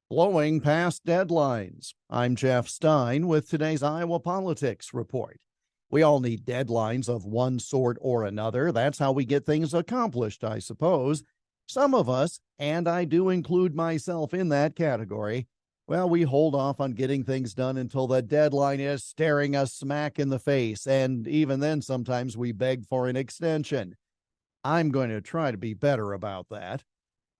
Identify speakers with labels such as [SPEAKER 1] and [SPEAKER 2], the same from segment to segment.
[SPEAKER 1] Blowing past deadlines. I'm Jeff Stein with today's Iowa Politics Report. We all need deadlines of one sort or another. That's how we get things accomplished, I suppose. Some of us, and I do include myself in that category, well, we hold off on getting things done until the deadline is staring us smack in the face, and even then sometimes we beg for an extension. I'm going to try to be better about that.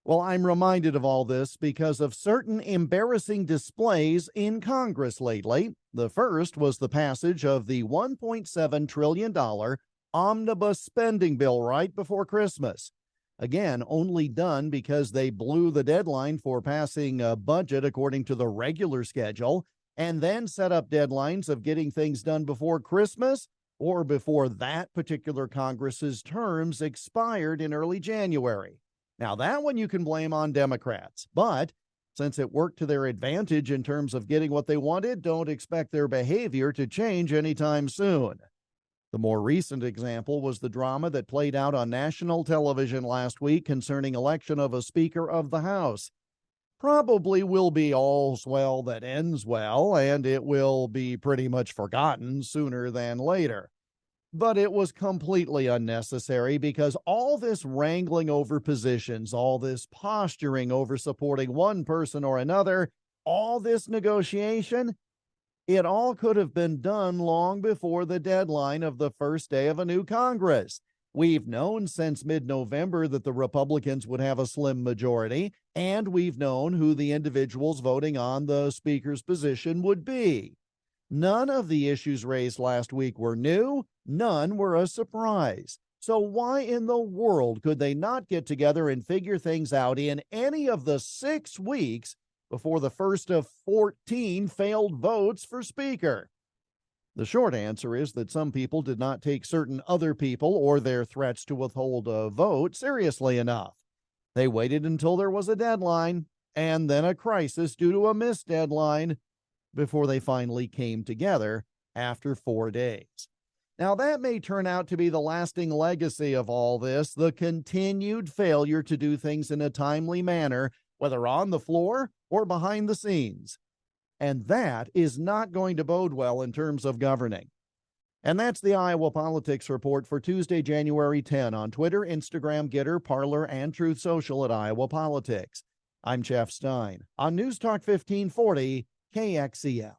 [SPEAKER 1] Well, I'm reminded of all this because of certain embarrassing displays in Congress lately. The first was the passage of the $1.7 trillion omnibus spending bill right before Christmas. Again, only done because they blew the deadline for passing a budget according to the regular schedule, and then set up deadlines of getting things done before Christmas or before that particular Congress's terms expired in early January. Now, that one you can blame on Democrats, but since it worked to their advantage in terms of getting what they wanted, don't expect their behavior to change anytime soon. The more recent example was the drama that played out on national television last week concerning election of a Speaker of the House. Probably will be all's well that ends well, and it will be pretty much forgotten sooner than later. But it was completely unnecessary because all this wrangling over positions, all this posturing over supporting one person or another, all this negotiation, it all could have been done long before the deadline of the first day of a new Congress. We've known since mid-November that the Republicans would have a slim majority, and we've known who the individuals voting on the Speaker's position would be. None of the issues raised last week were new. None were a surprise. So why in the world could they not get together and figure things out in any of the 6 weeks before the first of 14 failed votes for Speaker? The short answer is that some people did not take certain other people or their threats to withhold a vote seriously enough. They waited until there was a deadline and then a crisis due to a missed deadline before they finally came together after 4 days. Now, that may turn out to be the lasting legacy of all this, the continued failure to do things in a timely manner, whether on the floor or behind the scenes. And that is not going to bode well in terms of governing. And that's the Iowa Politics Report for Tuesday, January 10 on Twitter, Instagram, Getter, Parler, and Truth Social at Iowa Politics. I'm Jeff Stein on News Talk 1540 KXEL.